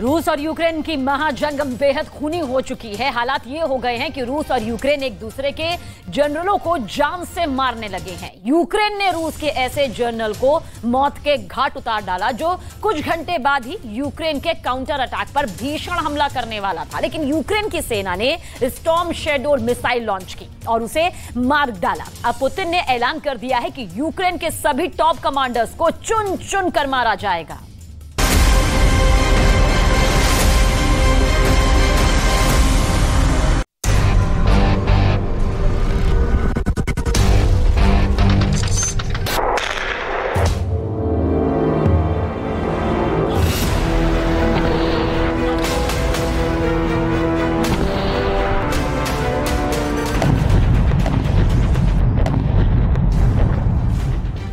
रूस और यूक्रेन की महाजंग बेहद खूनी हो चुकी है। हालात ये हो गए हैं कि रूस और यूक्रेन एक दूसरे के जनरलों को जान से मारने लगे हैं। यूक्रेन ने रूस के ऐसे जनरल को मौत के घाट उतार डाला जो कुछ घंटे बाद ही यूक्रेन के काउंटर अटैक पर भीषण हमला करने वाला था, लेकिन यूक्रेन की सेना ने स्टॉर्म शैडो मिसाइल लॉन्च की और उसे मार डाला। अब पुतिन ने ऐलान कर दिया है कि यूक्रेन के सभी टॉप कमांडर्स को चुन चुन कर मारा जाएगा।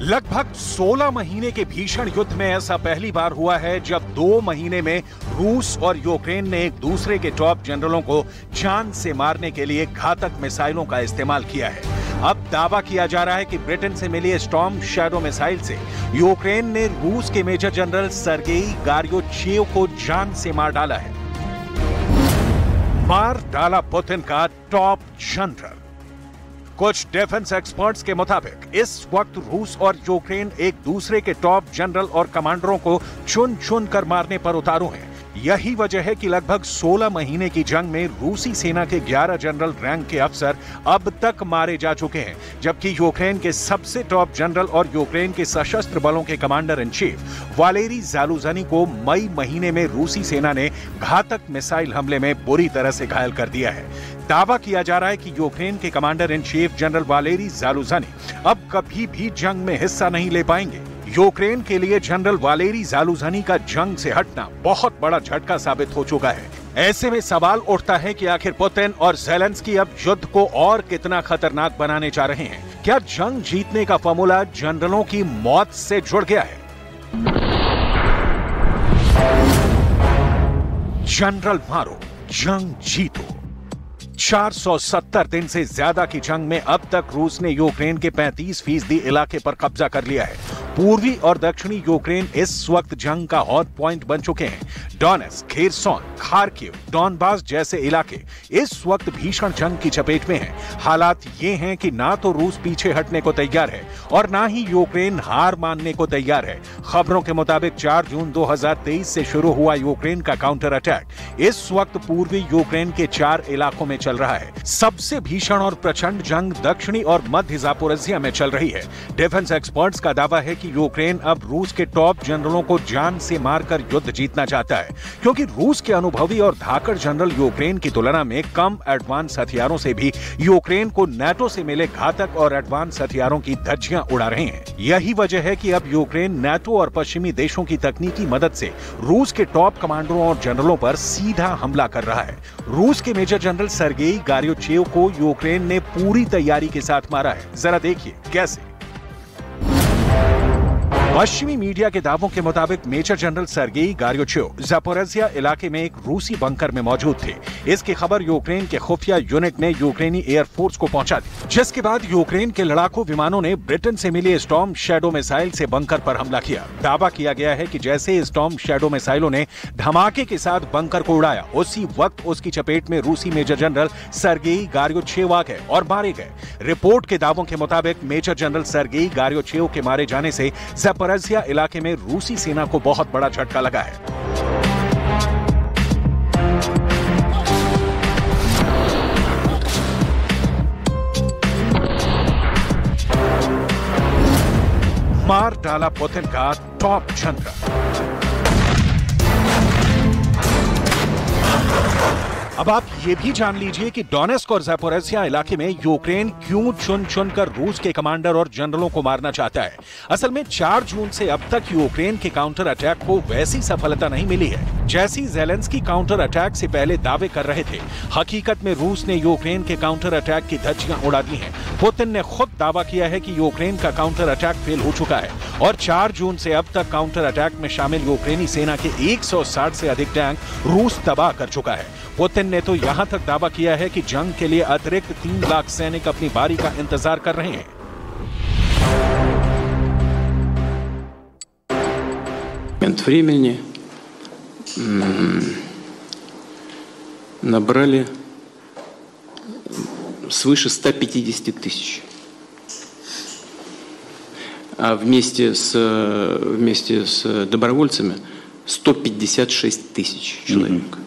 लगभग 16 महीने के भीषण युद्ध में ऐसा पहली बार हुआ है जब 2 महीने में रूस और यूक्रेन ने एक दूसरे के टॉप जनरलों को जान से मारने के लिए घातक मिसाइलों का इस्तेमाल किया है। अब दावा किया जा रहा है कि ब्रिटेन से मिली स्टॉर्म शैडो मिसाइल से यूक्रेन ने रूस के मेजर जनरल सर्गेई गार्योचेव को जान से मार डाला है। मार डाला पुतिन का टॉप जनरल। कुछ डिफेंस एक्सपर्ट्स के मुताबिक इस वक्त रूस और यूक्रेन एक दूसरे के टॉप जनरल और कमांडरों को चुन चुन कर मारने पर उतारू हैं। यही वजह है कि लगभग 16 महीने की जंग में रूसी सेना के 11 जनरल रैंक के अफसर अब तक मारे जा चुके हैं, जबकि यूक्रेन के सबसे टॉप जनरल और यूक्रेन के सशस्त्र बलों के कमांडर इन चीफ वालेरी ज़ालुझनी को मई महीने में रूसी सेना ने घातक मिसाइल हमले में बुरी तरह से घायल कर दिया है। दावा किया जा रहा है कि यूक्रेन के commander in chief general Valeriy Zaluzhnyi अब कभी भी जंग में हिस्सा नहीं ले पाएंगे। यूक्रेन के लिए जनरल वालेरी ज़ालुझनी का जंग से हटना बहुत बड़ा झटका साबित हो चुका है। ऐसे में सवाल उठता है कि आखिर पुतिन और ज़ेलेंस्की अब युद्ध को और कितना खतरनाक बनाने जा रहे हैं। क्या जंग जीतने का फॉर्मूला जनरलों की मौत से जुड़ गया है? जनरल मारो, जंग जीतो। 470 दिन से ज्यादा की जंग में अब तक रूस ने यूक्रेन के 35% इलाके पर कब्जा कर लिया है। पूर्वी और दक्षिणी यूक्रेन इस वक्त जंग का हॉट पॉइंट बन चुके हैं। डोनेट्स्क, खेरसोन, खार्किव, डॉनबास जैसे इलाके इस वक्त भीषण जंग की चपेट में हैं। हालात ये हैं कि ना तो रूस पीछे हटने को तैयार है और ना ही यूक्रेन हार मानने को तैयार है। खबरों के मुताबिक 4 जून 2023 से शुरू हुआ यूक्रेन का काउंटर अटैक इस वक्त पूर्वी यूक्रेन के 4 इलाकों में चल रहा है। सबसे भीषण और प्रचंड जंग दक्षिणी और मध्य ज़ापोरिज़िया में चल रही है। डिफेंस एक्सपर्ट्स का दावा है कि यूक्रेन अब रूस के टॉप जनरलों को जान से मारकर युद्ध जीतना चाहता है, क्योंकि रूस के अनुभवी और धाकड़ जनरल यूक्रेन की तुलना में कम एडवांस हथियारों से भी यूक्रेन को नाटो से मिले घातक और एडवांस हथियारों की धज्जियां उड़ा रहे हैं। यही वजह है कि अब यूक्रेन नाटो और पश्चिमी देशों की तकनीकी मदद से रूस के टॉप कमांडरों और जनरलों पर सीधा हमला कर रहा है। रूस के मेजर जनरल सर्गेई गार्योचेव को यूक्रेन ने पूरी तैयारी के साथ मारा है। जरा देखिए कैसे। पश्चिमी मीडिया के दावों के मुताबिक मेजर जनरल सर्गेई गार्योचेव ज़ापोरिज़िया इलाके में एक रूसी बंकर में मौजूद थे। इसकी खबर यूक्रेन के खुफिया यूनिट ने यूक्रेनी एयरफोर्स को पहुंचा दी, जिसके बाद यूक्रेन के लड़ाकू विमानों ने ब्रिटेन से मिली स्टॉर्म शैडो मिसाइल से बंकर पर हमला किया। दावा किया गया है कि जैसे स्टॉर्म शैडो मिसाइलों ने धमाके के साथ बंकर को उड़ाया, उसी वक्त उसकी चपेट में रूसी मेजर जनरल सर्गेई गार्योचेव आ गए और मारे गए। रिपोर्ट के दावों के मुताबिक मेजर जनरल सर्गेई गार्योचेव के मारे जाने से ज़ापोरिज़िया इलाके में रूसी सेना को बहुत बड़ा झटका लगा है। मार डाला पुतिन का टॉप जनरल। अब आप ये भी जान लीजिए कि डोनेट्स्क और ज़ापोरिज़िया इलाके में यूक्रेन क्यों चुन चुन कर रूस के कमांडर और जनरलों को मारना चाहता है। असल में 4 जून से अब तक यूक्रेन के काउंटर अटैक को वैसी सफलता नहीं मिली है जैसी ज़ेलेंस्की काउंटर अटैक से पहले दावे कर रहे थे। हकीकत में रूस ने यूक्रेन के काउंटर अटैक की धज्जियां उड़ा दी हैं। पुतिन ने खुद दावा किया है कि यूक्रेन का काउंटर अटैक फेल हो चुका है और 4 जून से अब तक काउंटर अटैक में शामिल यूक्रेनी सेना के 160 से अधिक टैंक रूस तबाह कर चुका है। पुतिन ने तो यहां तक दावा किया है कि जंग के लिए अतिरिक्त 3 लाख सैनिक अपनी बारी का इंतजार कर रहे हैं। Времени набрали свыше 150 тысяч. А вместе с добровольцами 156 тысяच человек.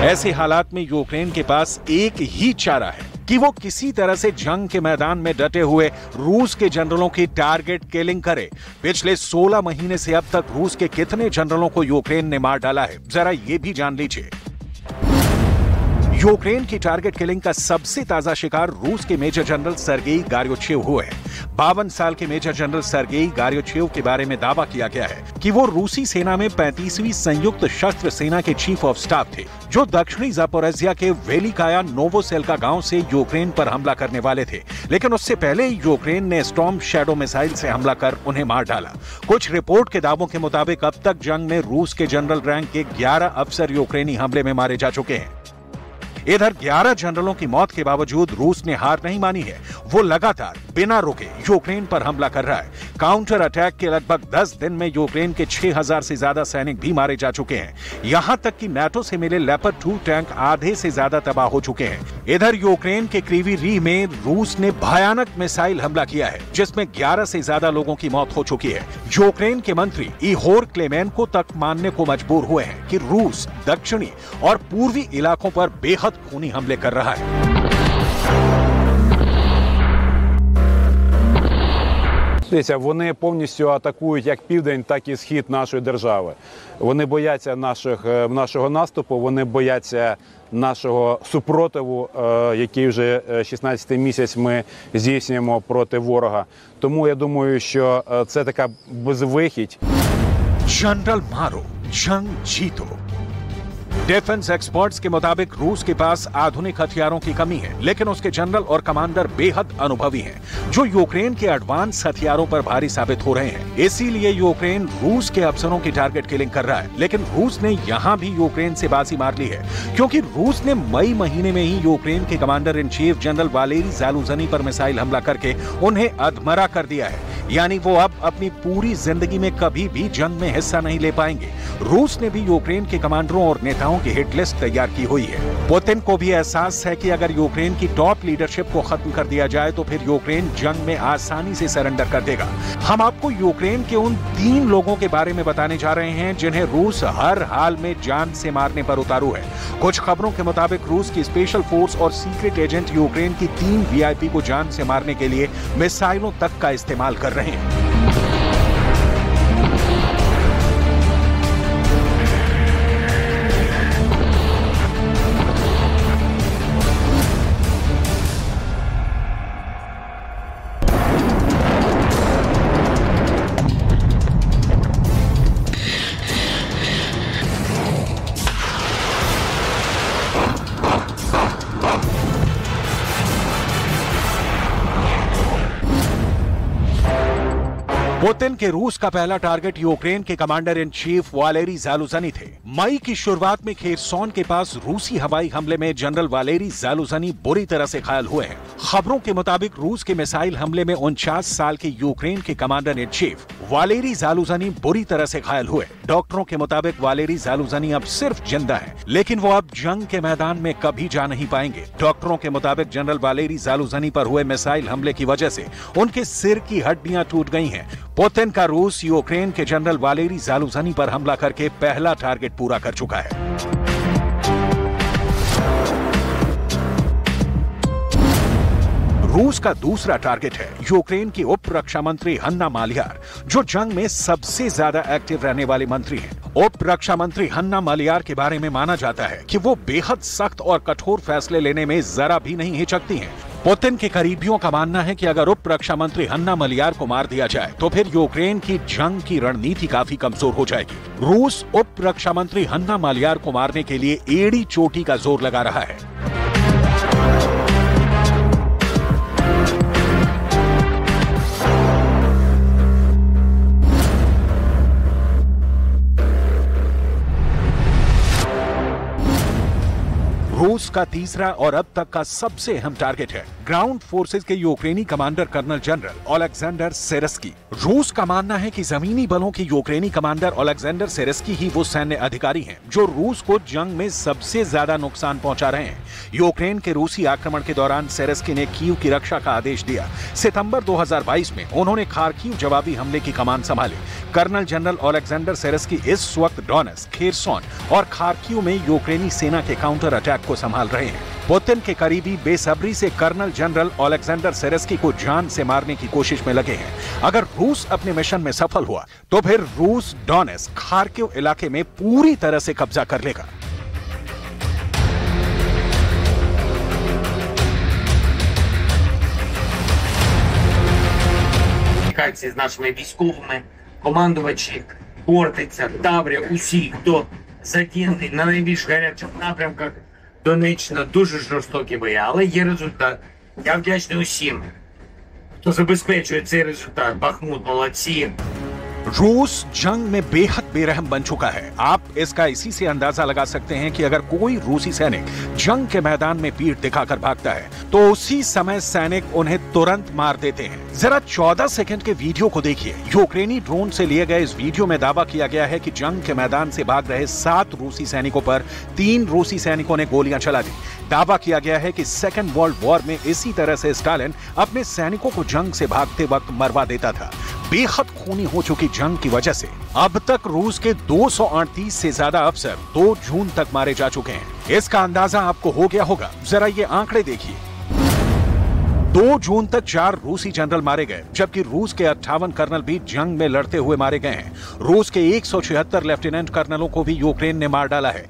ऐसे हालात में यूक्रेन के पास एक ही चारा है कि वो किसी तरह से जंग के मैदान में डटे हुए रूस के जनरलों की टारगेट किलिंग करे। पिछले 16 महीने से अब तक रूस के कितने जनरलों को यूक्रेन ने मार डाला है, जरा ये भी जान लीजिए। यूक्रेन की टारगेट किलिंग का सबसे ताजा शिकार रूस के मेजर जनरल सर्गेई गार्योचेव हुए हैं। 52 साल के मेजर जनरल सर्गेई गार्योचेव के बारे में दावा किया गया है कि वो रूसी सेना में 35वीं संयुक्त शस्त्र सेना के चीफ ऑफ स्टाफ थे, जो दक्षिणी जापोरेजिया के वेलिकाया नोवोसेल्का गांव से यूक्रेन पर हमला करने वाले थे। लेकिन उससे पहले यूक्रेन ने स्टॉर्म शैडो मिसाइल से हमला कर उन्हें मार डाला। कुछ रिपोर्ट के दावों के मुताबिक अब तक जंग में रूस के जनरल रैंक के 11 अफसर यूक्रेनी हमले में मारे जा चुके हैं। इधर 11 जनरलों की मौत के बावजूद रूस ने हार नहीं मानी है। वो लगातार बिना रुके यूक्रेन पर हमला कर रहा है। काउंटर अटैक के लगभग 10 दिन में यूक्रेन के 6000 से ज्यादा सैनिक भी मारे जा चुके हैं। यहां तक कि नाटो से मिले लेपर्ड 2 टैंक आधे से ज्यादा तबाह हो चुके हैं। इधर यूक्रेन के क्रीवी रीह में रूस ने भयानक मिसाइल हमला किया है, जिसमें 11 से ज्यादा लोगों की मौत हो चुकी है। यूक्रेन के मंत्री इहोर क्लेमेंको तक मानने को मजबूर हुए हैं कि रूस दक्षिणी और पूर्वी इलाकों पर बेहद खूनी हमले कर रहा है। Вони повністю атакують як південь, так і схід нашої держави. Вони бояться нашого наступу, вони бояться нашого супротиву, який вже 16-й місяць ми здійснюємо проти ворога. Тому я думаю, що це така безвихідь. जनरल मारो, जंग जीतो। डिफेंस एक्सपर्ट्स के मुताबिक रूस के पास आधुनिक हथियारों की कमी है, लेकिन उसके जनरल और कमांडर बेहद अनुभवी हैं, जो यूक्रेन के एडवांस हथियारों पर भारी साबित हो रहे हैं। इसीलिए यूक्रेन रूस के अफसरों की टारगेट किलिंग कर रहा है। लेकिन रूस ने यहां भी यूक्रेन से बाजी मार ली है, क्योंकि रूस ने मई महीने में ही यूक्रेन के commander in chief general Valeriy Zaluzhnyi पर मिसाइल हमला करके उन्हें अधमरा कर दिया है। यानी वो अब अपनी पूरी जिंदगी में कभी भी जंग में हिस्सा नहीं ले पाएंगे। रूस ने भी यूक्रेन के कमांडरों और नेताओं की हिट लिस्ट तैयार की हुई है। पुतिन को भी एहसास है कि अगर यूक्रेन की टॉप लीडरशिप को खत्म कर दिया जाए तो फिर यूक्रेन जंग में आसानी से सरेंडर कर देगा। हम आपको यूक्रेन के उन 3 लोगों के बारे में बताने जा रहे हैं जिन्हें रूस हर हाल में जान से मारने पर उतारू है। कुछ खबरों के मुताबिक रूस की स्पेशल फोर्स और सीक्रेट एजेंट यूक्रेन की 3 वीआईपी को जान से मारने के लिए मिसाइलों तक का इस्तेमाल कर रहे हैं। पुतिन के रूस का पहला टारगेट यूक्रेन के कमांडर इन चीफ वालेरी ज़ालुझनी थे। मई की शुरुआत में खेरसोन के पास रूसी हवाई हमले में जनरल वालेरी ज़ालुझनी बुरी तरह से घायल हुए हैं। खबरों के मुताबिक रूस के मिसाइल हमले में 49 साल के यूक्रेन के कमांडर इन चीफ वालेरी ज़ालुझनी बुरी तरह से घायल हुए। डॉक्टरों के मुताबिक वालेरी ज़ालुझनी अब सिर्फ जिंदा है, लेकिन वो अब जंग के मैदान में कभी जा नहीं पाएंगे। डॉक्टरों के मुताबिक जनरल वालेरी ज़ालुझनी पर हुए मिसाइल हमले की वजह से उनके सिर की हड्डियां टूट गई हैं। पुतिन का रूस यूक्रेन के जनरल वालेरी ज़ालुझनी पर हमला करके पहला टारगेट पूरा कर चुका है। रूस का दूसरा टारगेट है यूक्रेन की उप रक्षा मंत्री हन्ना मालियार, जो जंग में सबसे ज्यादा एक्टिव रहने वाली मंत्री हैं। उप रक्षा मंत्री हन्ना मालियार के बारे में माना जाता है कि वो बेहद सख्त और कठोर फैसले लेने में जरा भी नहीं हिचकती हैं। पुतिन के करीबियों का मानना है कि अगर उप रक्षा मंत्री हन्ना मालियार को मार दिया जाए तो फिर यूक्रेन की जंग की रणनीति काफी कमजोर हो जाएगी। रूस उप रक्षा मंत्री हन्ना मालियार को मारने के लिए एड़ी चोटी का जोर लगा रहा है। रूस का तीसरा और अब तक का सबसे अहम टारगेट है ग्राउंड फोर्सेस के यूक्रेनी कमांडर कर्नल जनरल ओलेक्जेंडर सेरेस्की। रूस का मानना है कि जमीनी बलों के यूक्रेनी कमांडर ओलेक्जेंडर सेरेस्की ही वो सैन्य अधिकारी हैं जो रूस को जंग में सबसे ज्यादा नुकसान पहुंचा रहे हैं। यूक्रेन के रूसी आक्रमण के दौरान सेरेस्की ने कीव की रक्षा का आदेश दिया। सितंबर 2022 में उन्होंने खार्किव जवाबी हमले की कमान संभाली। कर्नल जनरल ओलेक्जेंडर सेरेस्की इस वक्त डोनेट्स्क, खेरसोन और खार्किव में यूक्रेनी सेना के काउंटर अटैक को संभाल रहे हैं। पुतिन के करीबी बेसब्री से कर्नल जनरल ओलेक्जेंडर सेरेस्की को जान से मारने की कोशिश में लगे हैं। अगर रूस अपने मिशन में सफल हुआ तो फिर रूस डोनेट्स्क, खार्किव इलाके में पूरी तरह से कब्जा कर लेगा। З нашими військовими, командувачі Хортиця, Таврія, усі, хто задіяний на найбільш гарячих напрямках Донеччина, дуже жорстокі бої, але є результат. Я вдячний усім, хто забезпечує цей результат. Бахмут, молодці. रूस जंग में बेहद बेरहम बन चुका है। आप इसका इसी से अंदाजा लगा सकते हैं कि अगर कोई रूसी सैनिक जंग के मैदान में पीठ दिखाकर भागता है तो उसी समय सैनिक उन्हें तुरंत मार देते हैं। जरा 14 सेकंड के वीडियो को देखिए। यूक्रेनी ड्रोन से लिए गए इस वीडियो में दावा किया गया है कि जंग के मैदान से भाग रहे 7 रूसी सैनिकों पर 3 रूसी सैनिकों ने गोलियां चला दी। दावा किया गया है कि सेकेंड वर्ल्ड वॉर में इसी तरह से स्टालिन अपने सैनिकों को जंग से भागते वक्त मरवा देता था। बेहद खूनी हो चुकी जंग की वजह से अब तक रूस के 238 से ज्यादा अफसर 2 जून तक मारे जा चुके हैं। इसका अंदाजा आपको हो गया होगा। जरा ये आंकड़े देखिए। 2 जून तक 4 रूसी जनरल मारे गए, जबकि रूस के 58 कर्नल भी जंग में लड़ते हुए मारे गए हैं। रूस के 176 लेफ्टिनेंट कर्नलों को भी यूक्रेन ने मार डाला है।